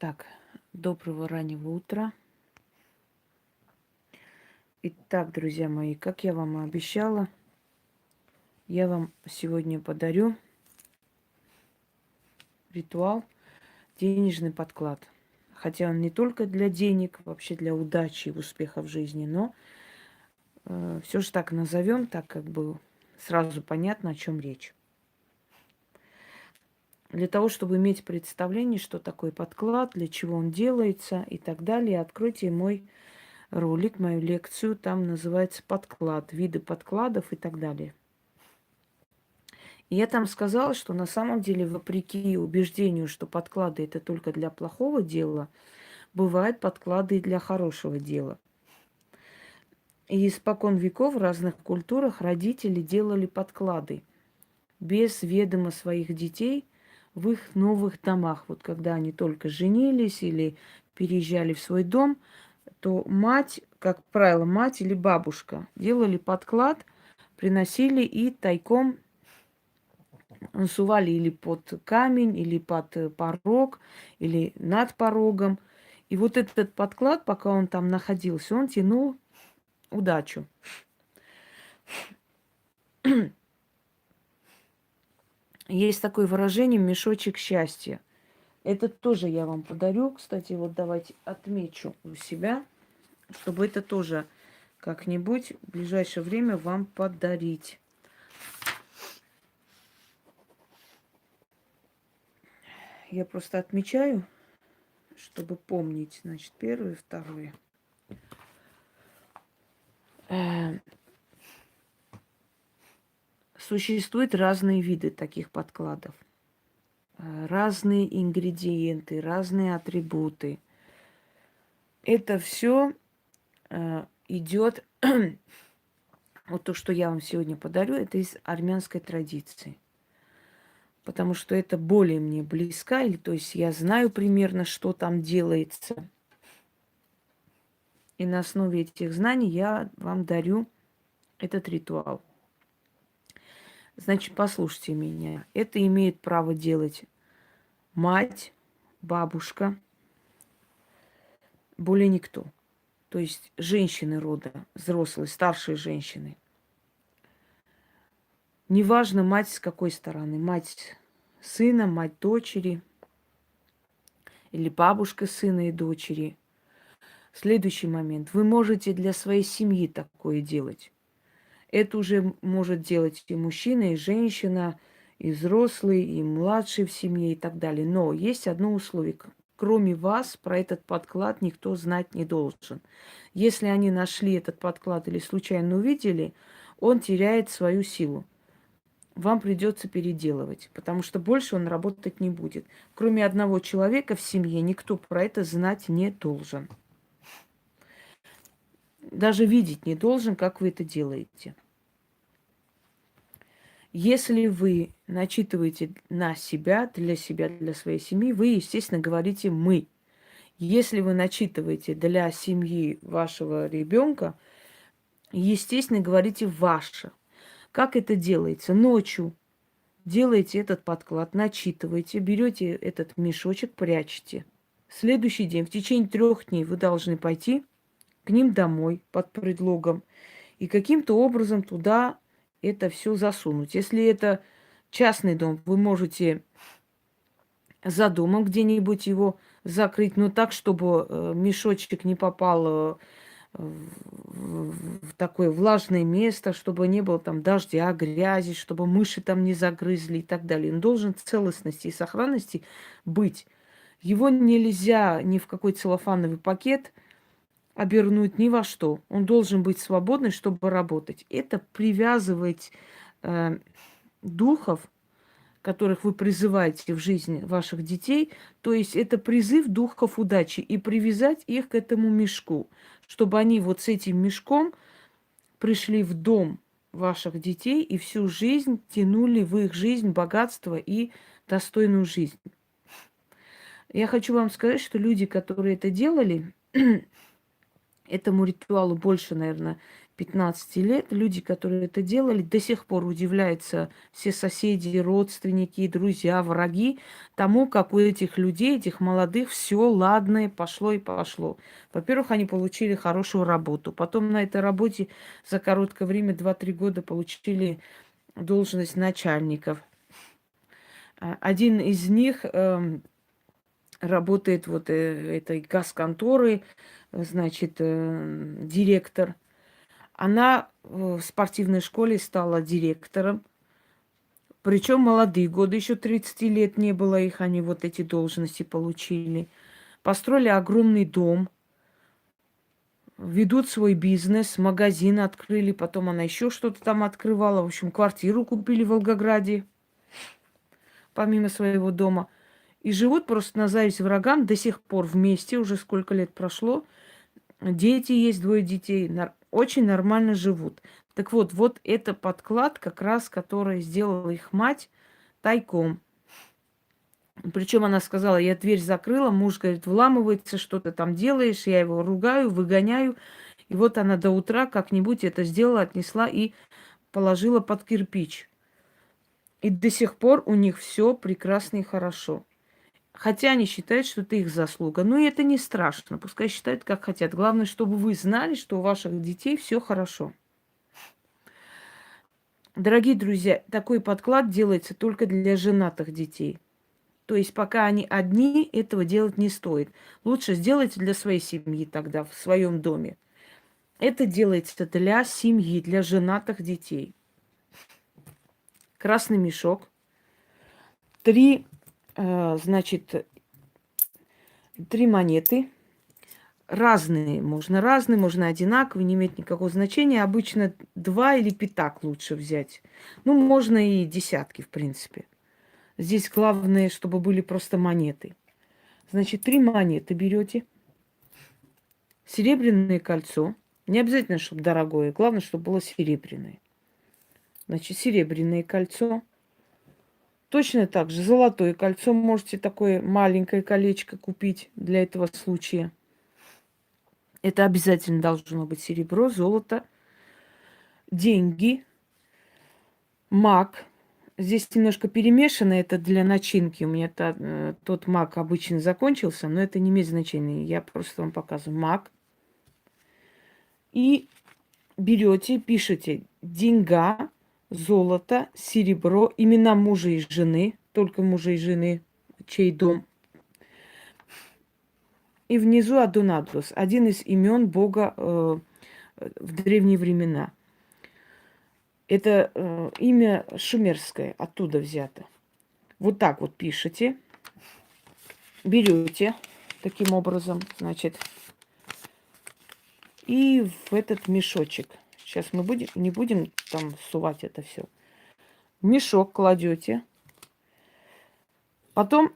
Так, доброго раннего утра. Итак, друзья мои, как я вам и обещала, я вам сегодня подарю ритуал денежный подклад. Хотя он не только для денег, вообще для удачи и успеха в жизни, но все же так назовем, так как бы сразу понятно, о чем речь. Для того, чтобы иметь представление, что такое подклад, для чего он делается и так далее, откройте мой ролик, мою лекцию. Там называется «Подклад», виды подкладов и так далее. И я там сказала, что на самом деле, вопреки убеждению, что подклады это только для плохого дела, бывают подклады и для хорошего дела. И испокон веков в разных культурах родители делали подклады без ведома своих детей в их новых домах. Вот когда они только женились или переезжали в свой дом, то мать, как правило, мать или бабушка делали подклад, приносили и тайком сували или под камень, или под порог, или над порогом. И вот этот подклад, пока он там находился, он тянул удачу. Есть такое выражение «мешочек счастья». Это тоже я вам подарю. Кстати, вот давайте отмечу у себя, чтобы это тоже как-нибудь в ближайшее время вам подарить. Я просто отмечаю, чтобы помнить. Значит, первое, второе. Существуют разные виды таких подкладов. Разные ингредиенты, разные атрибуты. Это все идет, вот то, что я вам сегодня подарю, это из армянской традиции. Потому что это более мне близко, или то есть я знаю примерно, что там делается. И на основе этих знаний я вам дарю этот ритуал. Значит, послушайте меня. Это имеет право делать мать, бабушка, более никто. То есть женщины рода, взрослые, старшие женщины. Неважно, мать с какой стороны. Мать сына, мать дочери. Или бабушка сына и дочери. Следующий момент. Вы можете для своей семьи такое делать. Это уже может делать и мужчина, и женщина, и взрослый, и младший в семье и так далее. Но есть одно условие. Кроме вас про этот подклад никто знать не должен. Если они нашли этот подклад или случайно увидели, он теряет свою силу. Вам придется переделывать, потому что больше он работать не будет. Кроме одного человека в семье никто про это знать не должен. Даже видеть не должен, как вы это делаете. Если вы начитываете на себя, для своей семьи, вы, естественно, говорите «мы». Если вы начитываете для семьи вашего ребенка, естественно, говорите «ваше». Как это делается? Ночью делаете этот подклад, начитываете, берете этот мешочек, прячете. Следующий день, в течение 3 дней вы должны пойти к ним домой под предлогом и каким-то образом туда это все засунуть. Если это частный дом, вы можете за домом где-нибудь его закрыть, но так, чтобы мешочек не попал в такое влажное место, чтобы не было там дождя, грязи, чтобы мыши там не загрызли и так далее. Он должен в целостности и сохранности быть. Его нельзя ни в какой целлофановый пакет обернуть ни во что. Он должен быть свободный, чтобы работать. Это привязывает духов, которых вы призываете в жизнь ваших детей. То есть это призыв духов удачи и привязать их к этому мешку, чтобы они вот с этим мешком пришли в дом ваших детей и всю жизнь тянули в их жизнь богатство и достойную жизнь. Я хочу вам сказать, что люди, которые это делали, этому ритуалу больше, наверное, 15 лет. Люди, которые это делали, до сих пор удивляются все соседи, родственники, друзья, враги тому, как у этих людей, этих молодых, все ладное пошло и пошло. Во-первых, они получили хорошую работу. Потом на этой работе за короткое время, 2-3 года, получили должность начальников. Один из них работает вот этой газконторы, значит, директор. Она в спортивной школе стала директором. Причем молодые годы, еще 30 лет не было их, они вот эти должности получили. Построили огромный дом, ведут свой бизнес, магазин открыли, потом она еще что-то там открывала. В общем, квартиру купили в Волгограде, помимо своего дома. И живут просто на зависть врагам до сих пор вместе, уже сколько лет прошло. Дети есть, 2 детей, очень нормально живут. Так вот, вот это подклад, как раз, который сделала их мать тайком. Причем она сказала, я дверь закрыла, муж, говорит, вламывается, что ты там делаешь, я его ругаю, выгоняю. И вот она до утра как-нибудь это сделала, отнесла и положила под кирпич. И до сих пор у них все прекрасно и хорошо. Хотя они считают, что это их заслуга. Но это не страшно. Пускай считают, как хотят. Главное, чтобы вы знали, что у ваших детей все хорошо. Дорогие друзья, такой подклад делается только для женатых детей. То есть пока они одни, этого делать не стоит. Лучше сделайте для своей семьи тогда, в своем доме. Это делается для семьи, для женатых детей. Красный мешок. 3 монеты. Разные, можно одинаковые, не имеет никакого значения. Обычно 2 или пятак лучше взять. Ну, можно и десятки, в принципе. Здесь главное, чтобы были просто монеты. Значит, 3 монеты берете. Серебряное кольцо. Не обязательно, чтобы дорогое. Главное, чтобы было серебряное. Значит, серебряное кольцо. Точно так же золотое кольцо. Можете такое маленькое колечко купить для этого случая. Это обязательно должно быть серебро, золото, деньги, мак. Здесь немножко перемешано, это для начинки. У меня тот мак обычно закончился, но это не имеет значения. Я просто вам показываю мак. И берете, пишете деньга, золото, серебро, имена мужа и жены, только мужа и жены, чей дом. И внизу Адунадус, один из имен Бога в древние времена. Это имя шумерское, оттуда взято. Вот так вот пишете, берете таким образом, значит, и в этот мешочек. Сейчас мы не будем там сувать это все. Мешок кладете. Потом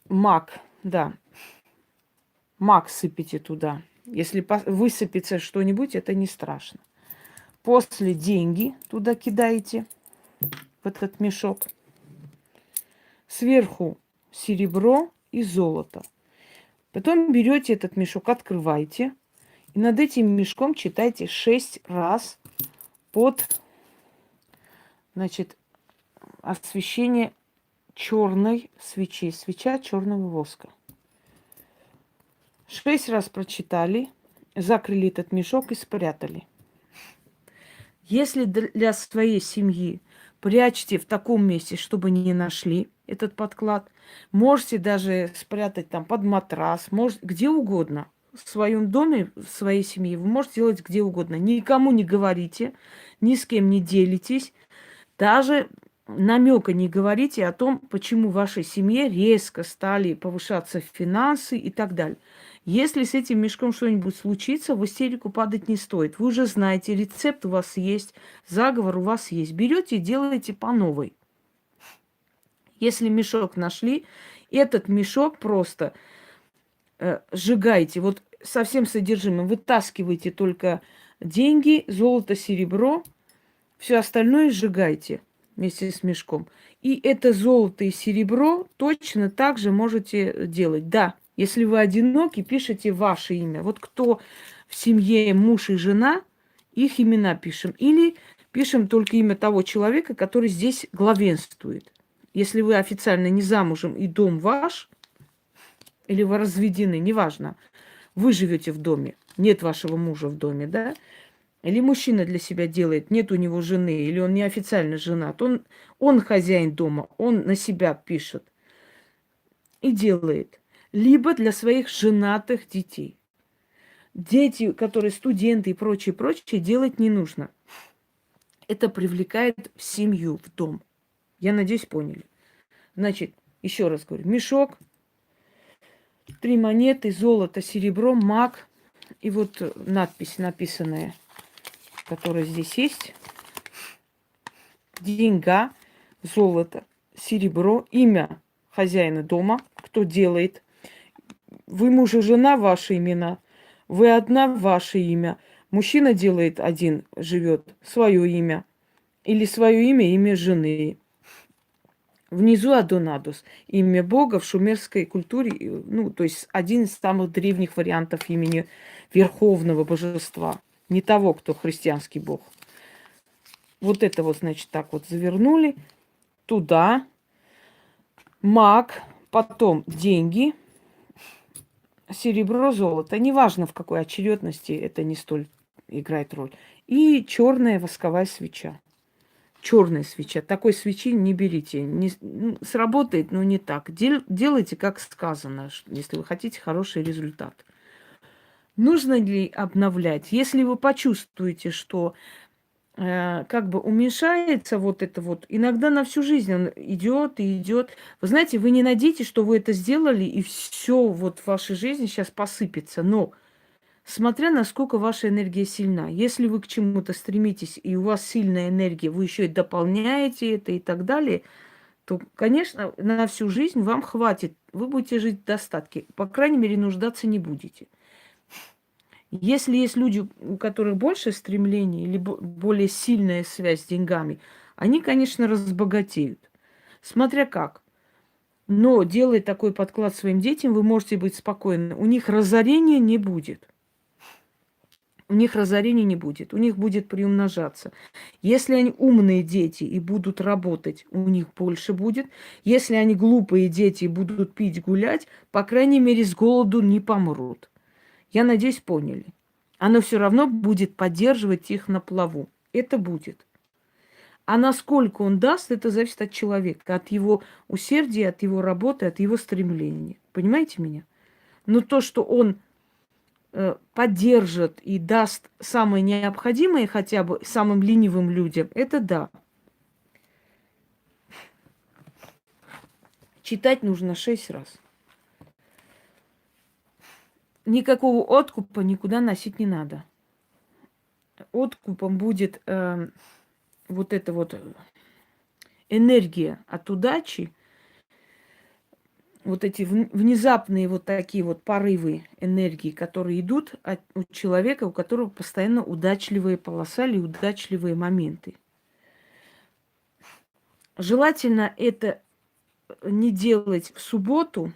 мак, да. Мак сыпите туда. Если высыпется что-нибудь, это не страшно. После деньги туда кидаете, в этот мешок. Сверху серебро и золото. Потом берете этот мешок, открываете. И над этим мешком читайте 6 раз под, значит, освещение черной свечи. Свеча черного воска. 6 раз прочитали, закрыли этот мешок и спрятали. Если для своей семьи прячьте в таком месте, чтобы не нашли этот подклад, можете даже спрятать там под матрас, где угодно. В своем доме, в своей семье вы можете делать где угодно. Никому не говорите, ни с кем не делитесь, даже намека не говорите о том, почему в вашей семье резко стали повышаться финансы и так далее. Если с этим мешком что-нибудь случится, в истерику падать не стоит. Вы уже знаете, рецепт у вас есть, заговор у вас есть. Берете и делаете по новой. Если мешок нашли, этот мешок просто сжигайте. Вот со всем содержимым вытаскивайте только деньги, золото, серебро. Все остальное сжигайте вместе с мешком. И это золото и серебро точно так же можете делать. Да, если вы одиноки, пишите ваше имя. Вот кто в семье муж и жена, их имена пишем. Или пишем только имя того человека, который здесь главенствует. Если вы официально не замужем и дом ваш, или вы разведены, неважно, вы живете в доме, нет вашего мужа в доме, да? Или мужчина для себя делает, нет у него жены, или он неофициально женат, он хозяин дома, он на себя пишет и делает. Либо для своих женатых детей. Дети, которые студенты и прочее, прочее, делать не нужно. Это привлекает в семью, в дом. Я надеюсь, поняли. Значит, еще раз говорю, мешок, 3 монеты, золото, серебро, маг. И вот надпись написанная, которая здесь есть. Деньга, золото, серебро, имя хозяина дома, кто делает. Вы муж и жена, ваши имена. Вы одна, ваше имя. Мужчина делает один, живет, свое имя. Или свое имя, имя жены. Внизу Адонадус, имя Бога в шумерской культуре, ну, то есть один из самых древних вариантов имени Верховного Божества. Не того, кто христианский Бог. Вот это вот, значит, так вот завернули. Туда маг, потом деньги, серебро, золото. Неважно, в какой очередности, это не столь играет роль. И черная восковая свеча. Черная свеча. Такой свечи не берите. Сработает, но не так. Делайте, как сказано, если вы хотите хороший результат. Нужно ли обновлять? Если вы почувствуете, что как бы уменьшается вот это вот, иногда на всю жизнь он идет и идет. Вы знаете, вы не надейтесь, что вы это сделали, и все вот в вашей жизни сейчас посыпется. Но смотря насколько ваша энергия сильна. Если вы к чему-то стремитесь, и у вас сильная энергия, вы еще и дополняете это и так далее, то, конечно, на всю жизнь вам хватит. Вы будете жить в достатке. По крайней мере, нуждаться не будете. Если есть люди, у которых больше стремлений или более сильная связь с деньгами, они, конечно, разбогатеют. Смотря как. Но делая такой подклад своим детям, вы можете быть спокойны. У них разорения не будет. У них разорения не будет. У них будет приумножаться. Если они умные дети и будут работать, у них больше будет. Если они глупые дети и будут пить, гулять, по крайней мере, с голоду не помрут. Я надеюсь, поняли. Оно все равно будет поддерживать их на плаву. Это будет. А насколько он даст, это зависит от человека, от его усердия, от его работы, от его стремления. Понимаете меня? Но то, что он поддержит и даст самое необходимое хотя бы самым ленивым людям, это да. Читать нужно 6 раз. Никакого откупа никуда носить не надо. Откупом будет вот эта вот энергия от удачи, вот эти внезапные вот такие вот порывы энергии, которые идут от человека, у которого постоянно удачливые полоса или удачливые моменты. Желательно это не делать в субботу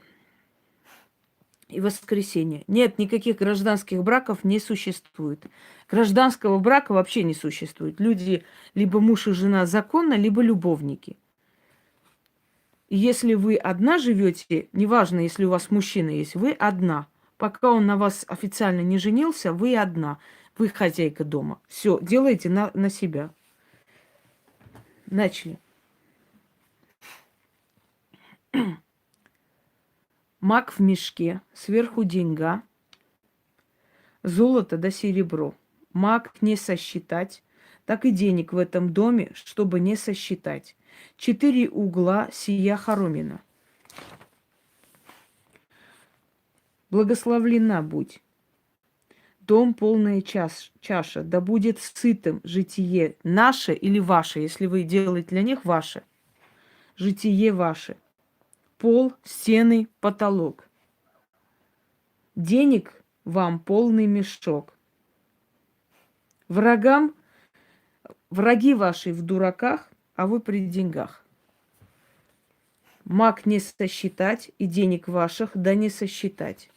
и воскресенье. Нет, никаких гражданских браков не существует. Гражданского брака вообще не существует. Люди либо муж и жена законно, либо любовники. И если вы одна живете, неважно, если у вас мужчина есть, вы одна. Пока он на вас официально не женился, вы одна. Вы хозяйка дома. Все, делайте на себя. Начали. Маг в мешке, сверху деньга, золото да серебро. Маг не сосчитать, так и денег в этом доме, чтобы не сосчитать. 4 угла сия хоромина. Благословлена будь. Дом полная чаша, да будет сытым житие наше или ваше, если вы делаете для них ваше. Житие ваше. Пол, стены, потолок. Денег вам полный мешок. Враги ваши в дураках, а вы при деньгах. Маг не сосчитать, и денег ваших да не сосчитать.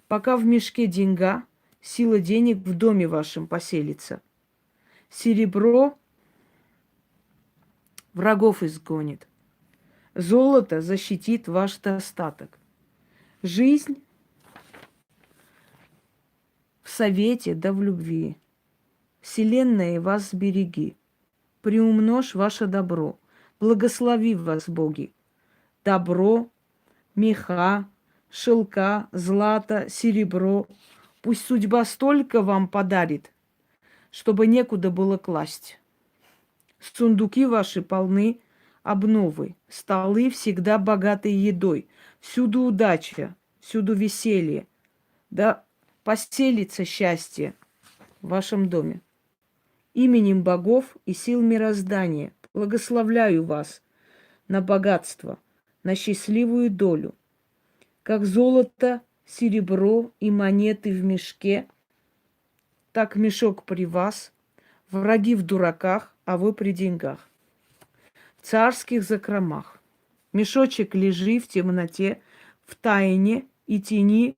Пока в мешке деньга, сила денег в доме вашем поселится. Серебро врагов изгонит. Золото защитит ваш достаток. Жизнь в совете да в любви. Вселенная вас сбереги. Приумножь ваше добро. Благослови вас, боги. Добро, меха, шелка, злато, серебро. Пусть судьба столько вам подарит, чтобы некуда было класть. Сундуки ваши полны обновы, столы всегда богаты едой, всюду удача, всюду веселье. Да поселится счастье в вашем доме. Именем богов и сил мироздания благословляю вас на богатство, на счастливую долю. Как золото, серебро и монеты в мешке, так мешок при вас, враги в дураках, а вы при деньгах. В царских закромах. Мешочек лежи в темноте, в тайне и тени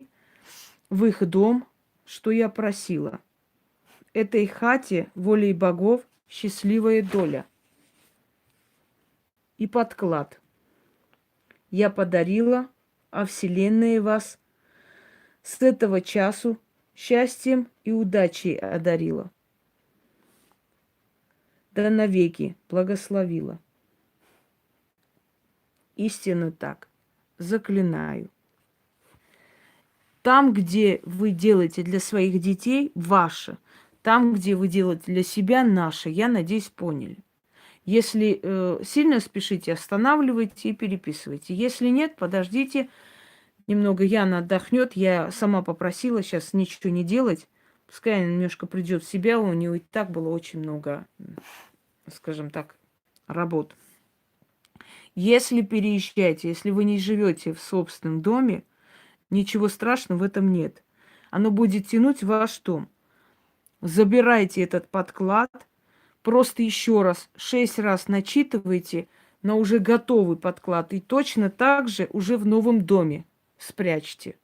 в их дом, что я просила. Этой хате волей богов счастливая доля. И подклад я подарила, а вселенная вас с этого часу счастьем и удачей одарила. Да навеки благословила. Истинно так, заклинаю. Там, где вы делаете для своих детей, ваше. Там, где вы делаете для себя, наше. Я надеюсь, поняли. Если сильно спешите, останавливайте и переписывайте. Если нет, подождите. Немного Яна отдохнет. Я сама попросила сейчас ничего не делать. Пускай она немножко придет в себя. У нее и так было очень много, скажем так, работ. Если переезжаете, если вы не живете в собственном доме, ничего страшного в этом нет. Оно будет тянуть в ваш дом. Забирайте этот подклад, просто еще раз, 6 раз начитывайте на уже готовый подклад. И точно так же уже в новом доме спрячьте.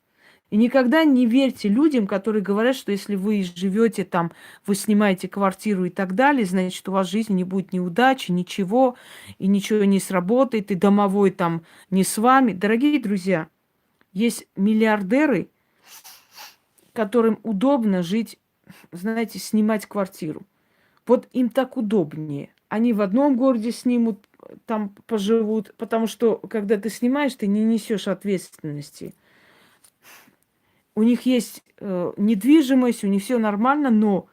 И никогда не верьте людям, которые говорят, что если вы живете там, вы снимаете квартиру и так далее, значит, у вас в жизни не будет неудачи, ничего, и ничего не сработает, и домовой там не с вами. Дорогие друзья, есть миллиардеры, которым удобно жить, знаете, снимать квартиру. Вот им так удобнее. Они в одном городе снимут, там поживут, потому что, когда ты снимаешь, ты не несешь ответственности. У них есть недвижимость, у них все нормально, но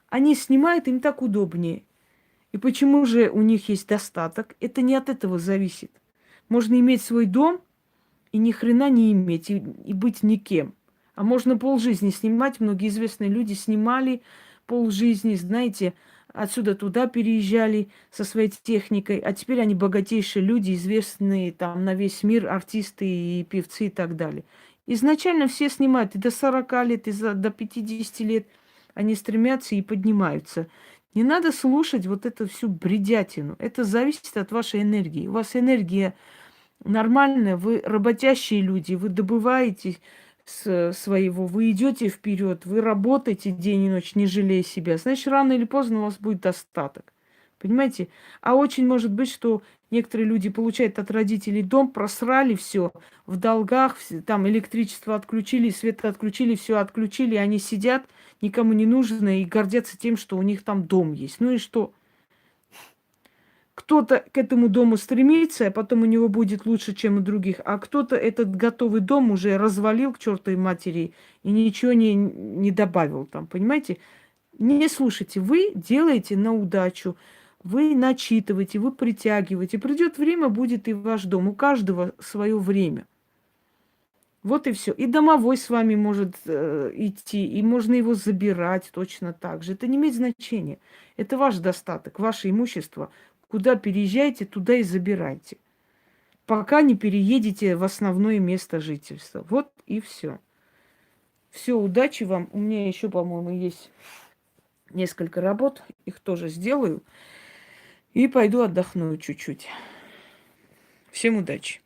они снимают, им так удобнее. И почему же у них есть достаток? Это не от этого зависит. Можно иметь свой дом и ни хрена не иметь, и быть никем. А можно полжизни снимать. Многие известные люди снимали полжизни, знаете, отсюда туда переезжали со своей техникой, а теперь они богатейшие люди, известные там на весь мир, артисты и певцы и так далее. Изначально все снимают и до 40 лет, и до 50 лет. Они стремятся и поднимаются. Не надо слушать вот эту всю бредятину. Это зависит от вашей энергии. У вас энергия нормальная, вы работящие люди, вы добываете своего, вы идете вперед, вы работаете день и ночь, не жалея себя. Значит, рано или поздно у вас будет достаток. Понимаете? А очень может быть, что некоторые люди получают от родителей дом, просрали все в долгах, там электричество отключили, свет отключили, все отключили, и они сидят, никому не нужны и гордятся тем, что у них там дом есть. Ну и что? Кто-то к этому дому стремится, а потом у него будет лучше, чем у других, а кто-то этот готовый дом уже развалил к чертовой матери и ничего не добавил там, понимаете? Не слушайте, вы делаете на удачу, вы начитываете, вы притягиваете. Придет время, будет и ваш дом. У каждого свое время. Вот и все. И домовой с вами может идти, и можно его забирать точно так же. Это не имеет значения. Это ваш достаток, ваше имущество. Куда переезжаете, туда и забирайте. Пока не переедете в основное место жительства. Вот и все. Все, удачи вам. У меня еще, по-моему, есть несколько работ. Их тоже сделаю. И пойду отдохну чуть-чуть. Всем удачи.